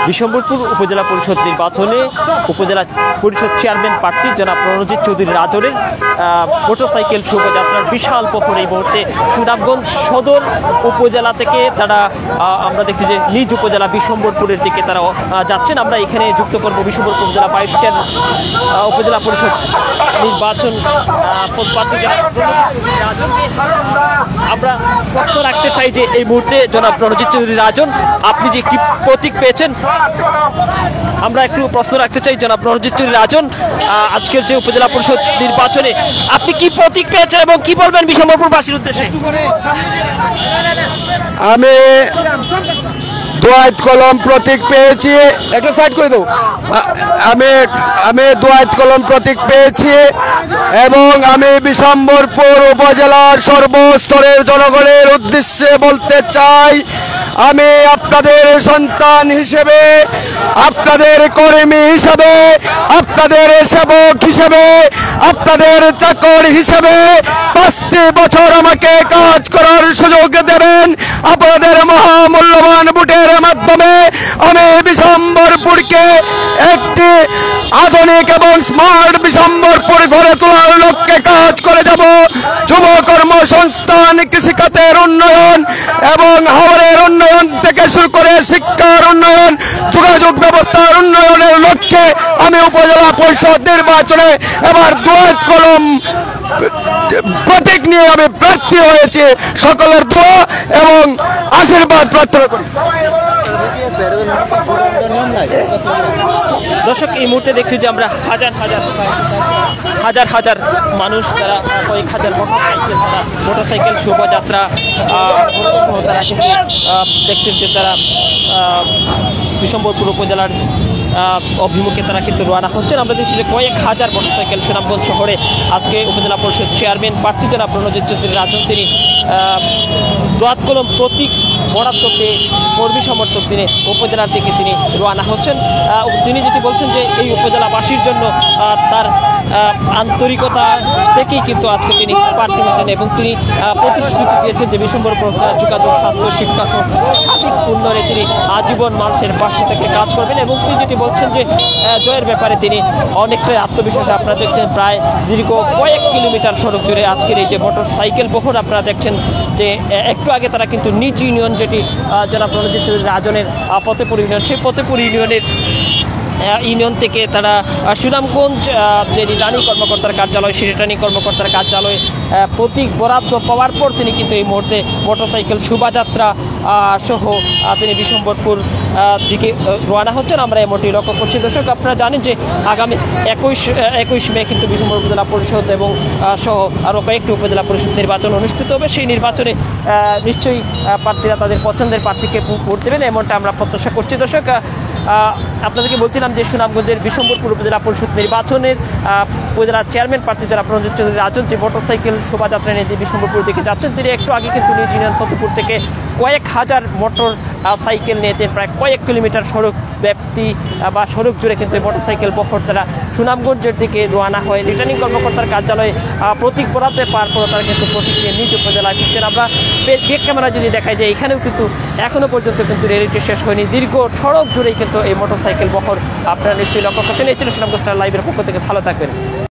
বিশম্বরপুর উপজেলা পরিষদ নির্বাচনে উপজেলা পরিষদ চেয়ারম্যান প্রার্থী জনাব রণজিৎ চৌধুরী রাজনের মোটরসাইকেল শোভাযাত্রার বিশাল পথর এই মুহূর্তে সুনামগঞ্জ সদর উপজেলা থেকে তারা আমরা দেখছি যে নিজ উপজেলা বিশম্বরপুরের দিকে তারা যাচ্ছেন। আমরা এখানে যুক্ত করবো বিশম্বরপুর উপজেলা ভাইস চেয়ারম্যান উপজেলা পরিষদ নির্বাচন প্রার্থী জনাব রাজনকে। আমরা প্রশ্ন রাখতে চাই যে এই মুহূর্তে জনাব রণজিৎ চৌধুরী রাজন আপনি যে কি প্রতীক পেয়েছেন, আমরা একটু প্রশ্ন রাখতে চাই জনাব রণজিৎ চৌধুরী রাজন আজকের যে উপজেলা পরিষদ নির্বাচনে আপনি কি প্রতীক পেয়েছেন এবং কি বলবেন বিশম্বরপুরবাসীর উদ্দেশ্যে? আমি দোয়াত কলম প্রতীক পেয়েছি, একটা সাইড করে দেবো। আমি দোয়াত কলম প্রতীক পেয়েছি এবং আমি বিশম্বরপুর উপজেলার সর্বস্তরের জনগণের উদ্দেশ্যে বলতে চাই, আমি আপনাদের সন্তান হিসেবে, আপনাদের কর্মী হিসেবে, আপনাদের সেবক হিসেবে, আপনাদের চাকর হিসেবে 5টি বছর আমাকে কাজ করার সুযোগ দেবেন। আপনাদের মহামূল্যবান ভোটের মাধ্যমে আমি বিশম্বরপুরকে একটি আধুনিক এবং স্মার্ট বিশম্বরপুর গড়ে তোলার লক্ষ্যে কাজ করে যাব। যুব কর্মসংস্থান, কৃষিখাতের উন্নয়ন এবং হাওরের উন্নয়ন থেকে শুরু করে শিক্ষার উন্নয়ন, যোগাযোগ ব্যবস্থার উন্নয়নের লক্ষ্যে আমি উপজেলা পরিষদ নির্বাচনে এবার দোয়াত কলম প্রতীক নিয়ে আমি প্রার্থী হয়েছি। সকলের দোয়া এবং আশীর্বাদ প্রার্থনা করি। দর্শক, এই মুহূর্তে দেখছি যে আমরা হাজার হাজার মানুষ, তারা কয়েক হাজার মোটরসাইকেল শোভাযাত্রা সহ তারা কিন্তু দেখছেন যে তারা বিশম্বরপুর উপজেলার অভিমুখে তারা কিন্তু রওনা হচ্ছেন। আমরা দেখছি যে কয়েক হাজার মোটরসাইকেল সুনামগঞ্জ শহরে আজকে উপজেলা পরিষদ চেয়ারম্যান প্রার্থী জনাব রণজিৎ চৌধুরী রাজন তিনি দোয়াত কলম প্রতীক বরাদ্দ পেয়ে কর্মী সমর্থক তিনি উপজেলার দিকে তিনি রওনা হচ্ছেন। তিনি যেটি বলছেন যে এই উপজেলাবাসীর জন্য তার আন্তরিকতা থেকেই কিন্তু আজকে তিনি প্রার্থী হতেন এবং তিনি প্রতিশ্রুতি দিয়েছেন যে বিশম্বরপুর যোগাযোগ, স্বাস্থ্য, শিক্ষা সহ সার্বিক উন্নয়নে তিনি আজীবন মানুষের পাশে থেকে কাজ করবেন এবং তিনি যেটি বলছেন যে জয়ের ব্যাপারে তিনি অনেকটাই আত্মবিশ্বাস। আপনারা দেখছেন প্রায় দীর্ঘ কয়েক কিলোমিটার সড়ক জুড়ে আজকের এই যে মোটর সাইকেল বহর, আপনারা দেখছেন যে একটু আগে তারা কিন্তু নিজ ইউনিয়ন যেটি জনাব রণজিৎ চৌধুরী রাজনের ফতেপুর ইউনিয়ন, সেই ফতেপুর ইউনিয়ন থেকে তারা সুনামগঞ্জ যে রিটার্নিং কর্মকর্তার কার্যালয়, সেই রিটার্নিং কর্মকর্তার কার্যালয়ে প্রতীক বরাদ্দ পাওয়ার পর তিনি কিন্তু এই মুহূর্তে মোটরসাইকেল শোভাযাত্রা সহ তিনি বিশম্বরপুর দিকে রওনা হচ্ছেন। আমরা এমনটি লক্ষ্য করছি। দর্শক, আপনারা জানেন যে আগামী 21 মে কিন্তু বিশম্বরপুর উপজেলা পরিষদ এবং সহ আরও কয়েকটি উপজেলা পরিষদ নির্বাচন অনুষ্ঠিত হবে। সেই নির্বাচনে নিশ্চয়ই প্রার্থীরা তাদের পছন্দের প্রার্থীকে ভোট দেবেন, এমনটা আমরা প্রত্যাশা করছি। দর্শক, আপনাদেরকে বলছিলাম যে সুনামগঞ্জের বিশম্বরপুর উপজেলা পরিষদ নির্বাচনের উপজেলা চেয়ারম্যান প্রার্থী যারা রণজিৎ চৌধুরী রাজন যে মোটরসাইকেল শোভাযাত্রা নিয়ে যে বিশম্বরপুর দিকে যাচ্ছেন, তিনি একটু আগে কিন্তু নিজ ইউনিয়ন ফতেপুর থেকে কয়েক হাজার মোটর সাইকেল নিয়ে প্রায় কয়েক কিলোমিটার সড়ক ব্যাপ্তি বা সড়ক জুড়ে কিন্তু মোটরসাইকেল বহর তারা সুনামগঞ্জের দিকে রওনা হয়। রিটার্নিং কর্মকর্তার কার্যালয়ে প্রতীক বরাদ্দে পার পর তারা কিন্তু প্রতীক নিয়ে নিজ উপজেলায় ফিরছেন। আমরা ব্যাক ক্যামেরা যদি দেখাই যে এখানেও কিন্তু এখনও পর্যন্ত কিন্তু র্যালিটি শেষ হয়নি। দীর্ঘ সড়ক জুড়েই কিন্তু এই মোটরসাইকেল বহর আপনারা নিশ্চয়ই লক্ষ্য করছেন। এই ছিল সুনামগঞ্জ লাইভের পক্ষ থেকে, ভালো থাকবেন।